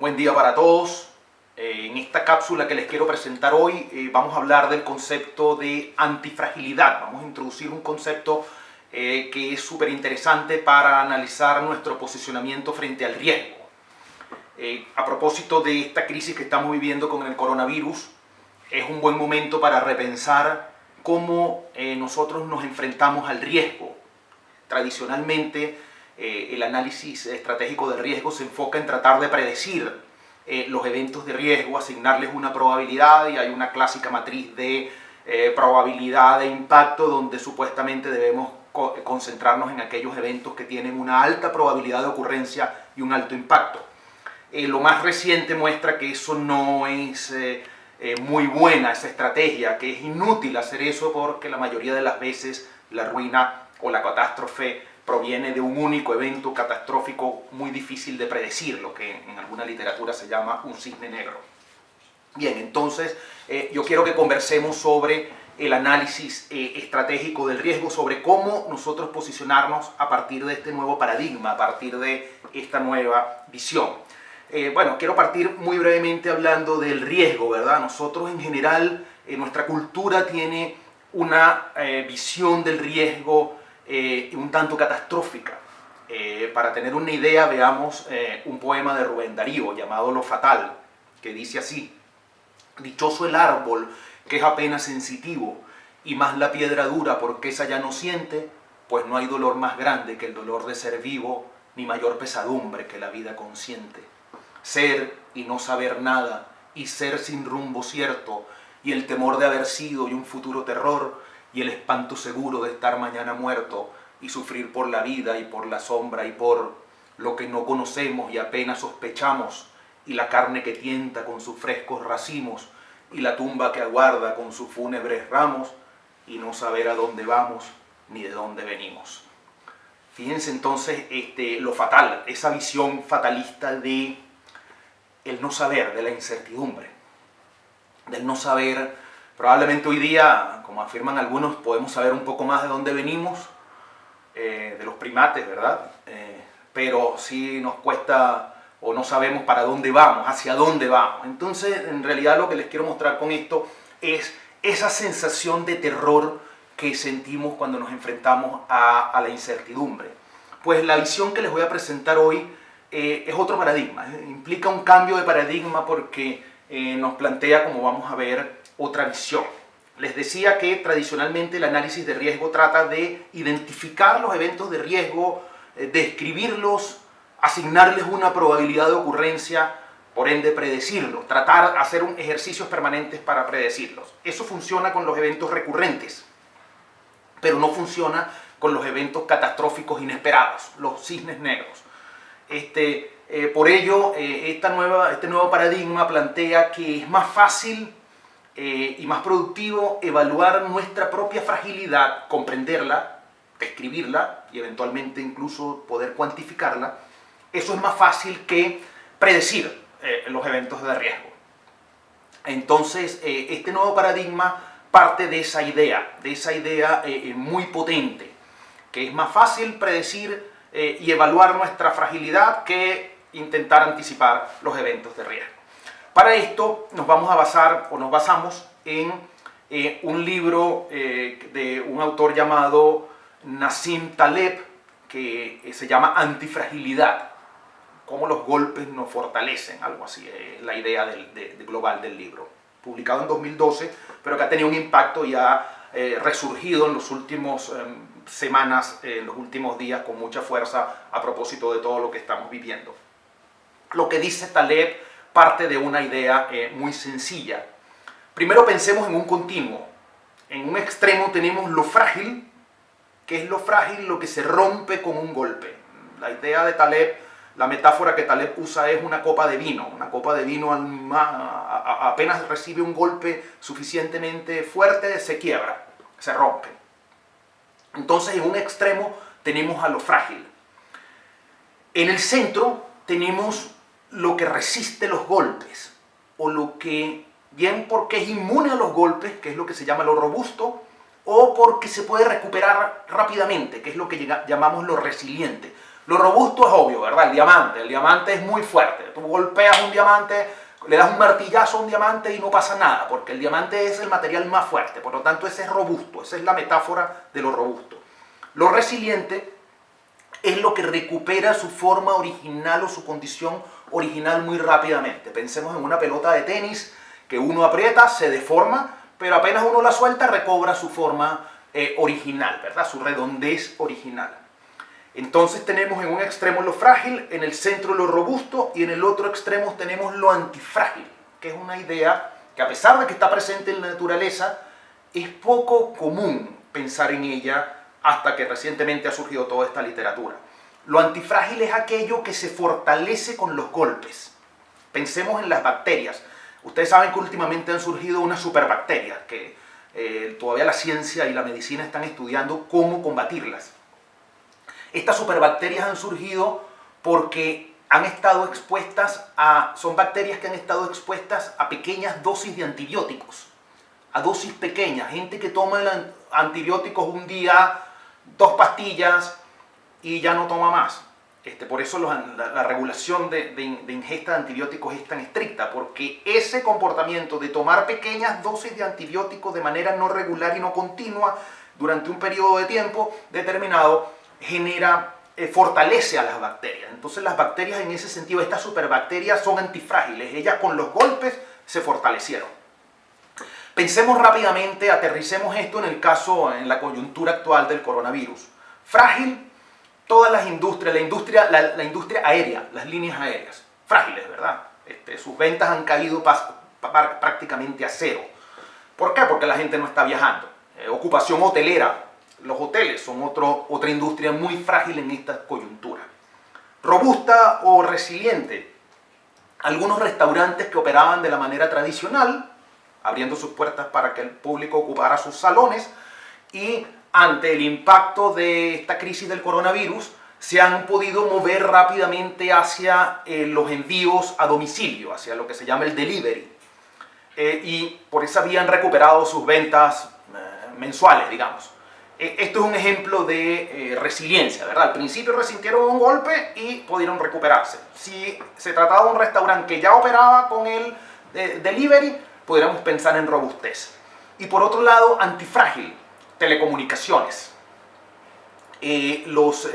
Buen día para todos. En esta cápsula que les quiero presentar hoy vamos a hablar del concepto de antifragilidad. Vamos a introducir un concepto que es súper interesante para analizar nuestro posicionamiento frente al riesgo. A propósito de esta crisis que estamos viviendo con el coronavirus, es un buen momento para repensar cómo nosotros nos enfrentamos al riesgo. Tradicionalmente, el análisis estratégico del riesgo se enfoca en tratar de predecir los eventos de riesgo, asignarles una probabilidad, y hay una clásica matriz de probabilidad de impacto donde supuestamente debemos concentrarnos en aquellos eventos que tienen una alta probabilidad de ocurrencia y un alto impacto. Lo más reciente muestra que eso no es muy buena, esa estrategia, que es inútil hacer eso porque la mayoría de las veces la ruina o la catástrofe proviene de un único evento catastrófico muy difícil de predecir, lo que en alguna literatura se llama un cisne negro. Bien, entonces yo quiero que conversemos sobre el análisis estratégico del riesgo, sobre cómo nosotros posicionarnos a partir de este nuevo paradigma, a partir de esta nueva visión. Bueno, quiero partir muy brevemente hablando del riesgo, ¿verdad? Nosotros en general, nuestra cultura tiene una visión del riesgo un tanto catastrófica. Para tener una idea, veamos un poema de Rubén Darío llamado Lo Fatal, que dice así: dichoso el árbol que es apenas sensitivo, y más la piedra dura porque esa ya no siente, pues no hay dolor más grande que el dolor de ser vivo, ni mayor pesadumbre que la vida consciente. Ser y no saber nada, y ser sin rumbo cierto, y el temor de haber sido y un futuro terror, y el espanto seguro de estar mañana muerto, y sufrir por la vida y por la sombra y por lo que no conocemos y apenas sospechamos, y la carne que tienta con sus frescos racimos, y la tumba que aguarda con sus fúnebres ramos, y no saber a dónde vamos ni de dónde venimos. Fíjense entonces lo fatal, esa visión fatalista de el no saber, de la incertidumbre, del no saber. Probablemente hoy día, como afirman algunos, podemos saber un poco más de dónde venimos, de los primates, ¿verdad? Pero sí nos cuesta o no sabemos para dónde vamos, hacia dónde vamos. Entonces, en realidad lo que les quiero mostrar con esto es esa sensación de terror que sentimos cuando nos enfrentamos a la incertidumbre. Pues la visión que les voy a presentar hoy es otro paradigma, implica un cambio de paradigma porque nos plantea, como vamos a ver, otra visión. Les decía que tradicionalmente el análisis de riesgo trata de identificar los eventos de riesgo, describirlos, asignarles una probabilidad de ocurrencia, por ende predecirlos, tratar de hacer ejercicios permanentes para predecirlos. Eso funciona con los eventos recurrentes, pero no funciona con los eventos catastróficos inesperados, los cisnes negros. Por ello, este nuevo paradigma plantea que es más fácil y más productivo evaluar nuestra propia fragilidad, comprenderla, describirla y eventualmente incluso poder cuantificarla. Eso es más fácil que predecir los eventos de riesgo. Entonces, este nuevo paradigma parte de esa idea muy potente, que es más fácil predecir y evaluar nuestra fragilidad que intentar anticipar los eventos de riesgo. Para esto nos basamos en un libro de un autor llamado Nassim Taleb, que se llama Antifragilidad, cómo los golpes nos fortalecen, algo así, es la idea global del libro, publicado en 2012, pero que ha tenido un impacto y ha resurgido en los últimos semanas, en los últimos días, con mucha fuerza a propósito de todo lo que estamos viviendo. Lo que dice Taleb parte de una idea muy sencilla. Primero pensemos en un continuo. En un extremo tenemos lo frágil, que es lo frágil, lo que se rompe con un golpe. La idea de Taleb, la metáfora que Taleb usa es una copa de vino. Una copa de vino apenas recibe un golpe suficientemente fuerte, se quiebra, se rompe. Entonces, en un extremo tenemos a lo frágil. En el centro tenemos lo que resiste los golpes, o lo que, bien porque es inmune a los golpes, que es lo que se llama lo robusto, o porque se puede recuperar rápidamente, que es lo que llamamos lo resiliente. Lo robusto es obvio, ¿verdad? El diamante es muy fuerte. Tú golpeas un diamante, le das un martillazo a un diamante y no pasa nada, porque el diamante es el material más fuerte, por lo tanto ese es robusto, esa es la metáfora de lo robusto. Lo resiliente es lo que recupera su forma original o su condición original muy rápidamente. Pensemos en una pelota de tenis que uno aprieta, se deforma, pero apenas uno la suelta recobra su forma original, ¿verdad? Su redondez original. Entonces tenemos en un extremo lo frágil, en el centro lo robusto y en el otro extremo tenemos lo antifrágil, que es una idea que a pesar de que está presente en la naturaleza, es poco común pensar en ella hasta que recientemente ha surgido toda esta literatura. Lo antifrágil es aquello que se fortalece con los golpes. Pensemos en las bacterias. Ustedes saben que últimamente han surgido unas superbacterias que todavía la ciencia y la medicina están estudiando cómo combatirlas. Estas superbacterias han surgido porque han estado expuestas son bacterias que han estado expuestas a pequeñas dosis de antibióticos, a dosis pequeñas. Gente que toma antibióticos un día, 2 pastillas y ya no toma más. Por eso la regulación de ingesta de antibióticos es tan estricta, porque ese comportamiento de tomar pequeñas dosis de antibióticos de manera no regular y no continua durante un periodo de tiempo determinado fortalece a las bacterias. Entonces las bacterias en ese sentido, estas superbacterias son antifrágiles, ellas con los golpes se fortalecieron. Pensemos rápidamente, aterricemos esto en la coyuntura actual del coronavirus. Frágil, todas las industrias, la industria aérea, las líneas aéreas, frágiles, ¿verdad? Sus ventas han caído prácticamente a cero. ¿Por qué? Porque la gente no está viajando. Ocupación hotelera, los hoteles son otra industria muy frágil en esta coyuntura. Robusta o resiliente, algunos restaurantes que operaban de la manera tradicional, abriendo sus puertas para que el público ocupara sus salones, y ante el impacto de esta crisis del coronavirus, se han podido mover rápidamente hacia los envíos a domicilio, hacia lo que se llama el delivery. Y por esa vía han recuperado sus ventas mensuales, digamos. Esto es un ejemplo de resiliencia, ¿verdad? Al principio resintieron un golpe y pudieron recuperarse. Si se trataba de un restaurante que ya operaba con el delivery, podríamos pensar en robustez. Y por otro lado, antifrágil, telecomunicaciones. Los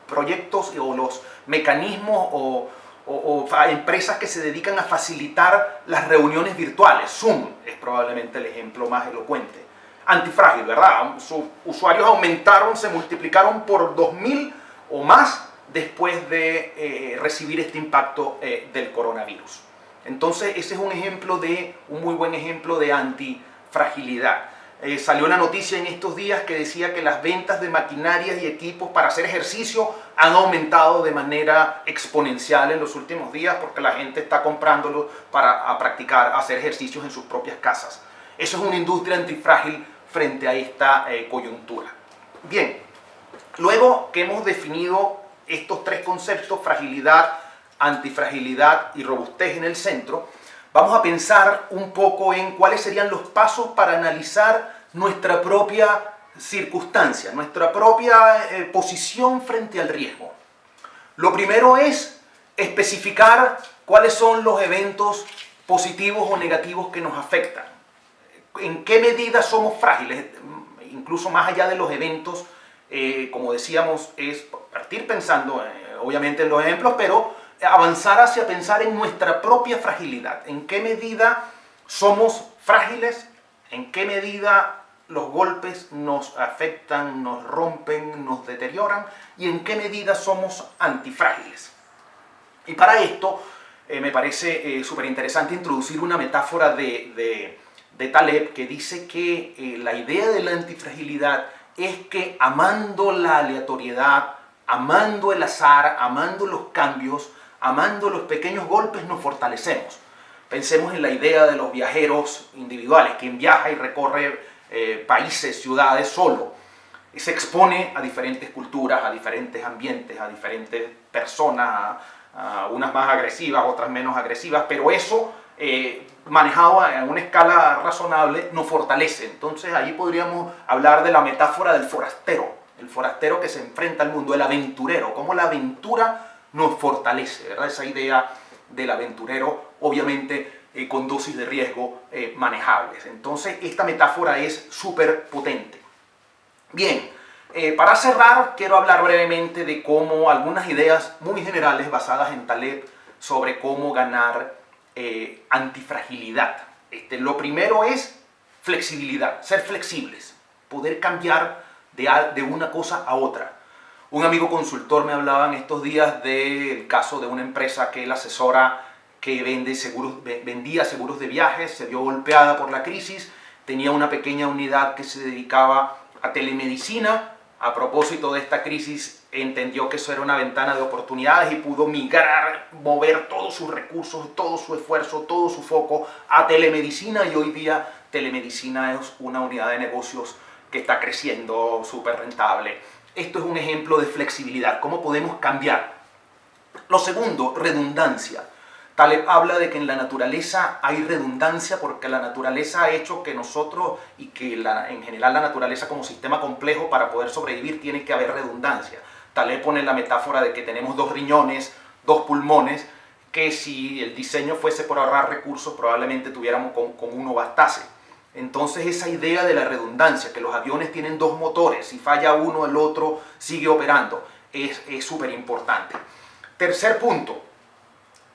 proyectos o los mecanismos o empresas que se dedican a facilitar las reuniones virtuales. Zoom es probablemente el ejemplo más elocuente. Antifrágil, ¿verdad? Sus usuarios aumentaron, se multiplicaron por 2000 o más después de recibir este impacto del coronavirus. Entonces ese es un muy buen ejemplo de antifragilidad. Salió la noticia en estos días que decía que las ventas de maquinarias y equipos para hacer ejercicio han aumentado de manera exponencial en los últimos días porque la gente está comprándolo para hacer ejercicios en sus propias casas. Eso es una industria antifrágil frente a esta coyuntura. Bien, luego que hemos definido estos 3 conceptos, fragilidad, antifragilidad y robustez en el centro, vamos a pensar un poco en cuáles serían los pasos para analizar nuestra propia circunstancia, nuestra propia posición frente al riesgo. Lo primero es especificar cuáles son los eventos positivos o negativos que nos afectan. ¿En qué medida somos frágiles? Incluso más allá de los eventos, como decíamos, es partir pensando obviamente en los ejemplos, pero avanzar hacia pensar en nuestra propia fragilidad. ¿En qué medida somos frágiles? ¿En qué medida los golpes nos afectan, nos rompen, nos deterioran? ¿Y en qué medida somos antifrágiles? Y para esto me parece súper interesante introducir una metáfora de Taleb que dice que la idea de la antifragilidad es que amando la aleatoriedad, amando el azar, amando los cambios, amando los pequeños golpes, nos fortalecemos. Pensemos en la idea de los viajeros individuales, quien viaja y recorre países, ciudades solo. Se expone a diferentes culturas, a diferentes ambientes, a diferentes personas, a unas más agresivas, otras menos agresivas, pero eso manejado en una escala razonable nos fortalece. Entonces ahí podríamos hablar de la metáfora del forastero. el forastero que se enfrenta al mundo, el aventurero, cómo la aventura nos fortalece, ¿verdad? Esa idea del aventurero, obviamente con dosis de riesgo manejables. Entonces, esta metáfora es súper potente. Bien, para cerrar, quiero hablar brevemente de cómo algunas ideas muy generales basadas en Taleb sobre cómo ganar antifragilidad. Lo primero es flexibilidad, ser flexibles, poder cambiar de una cosa a otra. Un amigo consultor me hablaba en estos días del caso de una empresa que él asesora que vendía seguros de viajes, se vio golpeada por la crisis, tenía una pequeña unidad que se dedicaba a telemedicina. A propósito de esta crisis, entendió que eso era una ventana de oportunidades y pudo migrar, mover todos sus recursos, todo su esfuerzo, todo su foco a telemedicina, y hoy día telemedicina es una unidad de negocios que está creciendo súper rentable. Esto es un ejemplo de flexibilidad, cómo podemos cambiar. Lo segundo, redundancia. Taleb habla de que en la naturaleza hay redundancia porque la naturaleza ha hecho que nosotros, y que en general la naturaleza como sistema complejo, para poder sobrevivir tiene que haber redundancia. Taleb pone la metáfora de que tenemos 2 riñones, 2 pulmones, que si el diseño fuese por ahorrar recursos probablemente tuviéramos con uno bastase. Entonces esa idea de la redundancia, que los aviones tienen 2 motores, si falla uno el otro sigue operando, es súper importante. Tercer punto.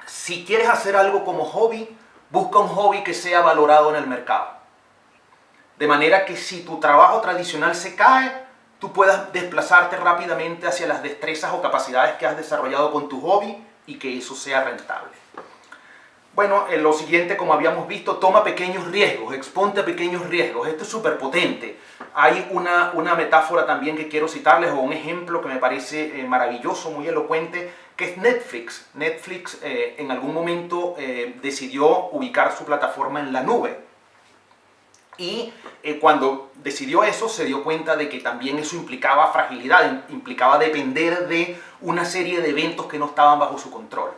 Si quieres hacer algo como hobby, busca un hobby que sea valorado en el mercado. De manera que si tu trabajo tradicional se cae, tú puedas desplazarte rápidamente hacia las destrezas o capacidades que has desarrollado con tu hobby y que eso sea rentable. Bueno, lo siguiente, como habíamos visto, toma pequeños riesgos, exponte a pequeños riesgos. Esto es súper potente. Hay una metáfora también que quiero citarles, o un ejemplo que me parece maravilloso, muy elocuente, que es Netflix. Netflix en algún momento decidió ubicar su plataforma en la nube. Y cuando decidió eso, se dio cuenta de que también eso implicaba fragilidad, implicaba depender de una serie de eventos que no estaban bajo su control.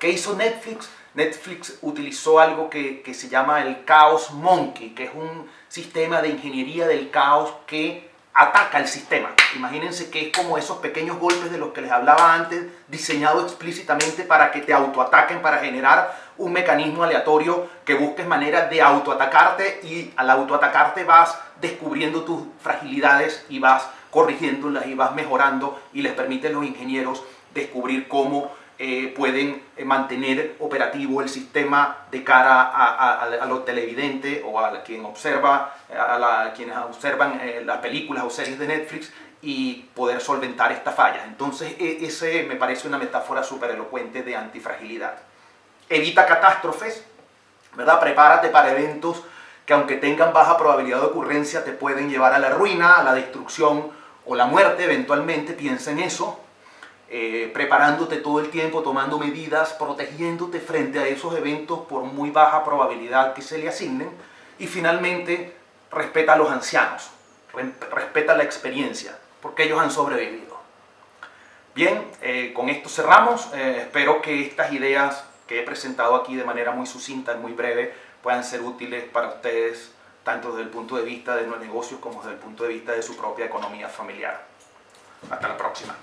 ¿Qué hizo Netflix? Netflix utilizó algo que se llama el Chaos Monkey, que es un sistema de ingeniería del caos que ataca el sistema. Imagínense que es como esos pequeños golpes de los que les hablaba antes, diseñado explícitamente para que te autoataquen, para generar un mecanismo aleatorio que busques maneras de autoatacarte, y al autoatacarte vas descubriendo tus fragilidades y vas corrigiéndolas y vas mejorando, y les permite a los ingenieros descubrir cómo pueden mantener operativo el sistema de cara a los televidentes o a quien observa, quienes observan las películas o series de Netflix, y poder solventar estas fallas. Entonces ese me parece una metáfora súper elocuente de antifragilidad. Evita catástrofes, ¿verdad? Prepárate para eventos que, aunque tengan baja probabilidad de ocurrencia, te pueden llevar a la ruina, a la destrucción o la muerte eventualmente. Piensa en eso. Preparándote todo el tiempo, tomando medidas, protegiéndote frente a esos eventos por muy baja probabilidad que se le asignen. Y finalmente, respeta a los ancianos, respeta la experiencia, porque ellos han sobrevivido. Bien, con esto cerramos. Espero que estas ideas que he presentado aquí de manera muy sucinta y muy breve puedan ser útiles para ustedes, tanto desde el punto de vista de los negocios como desde el punto de vista de su propia economía familiar. Hasta la próxima.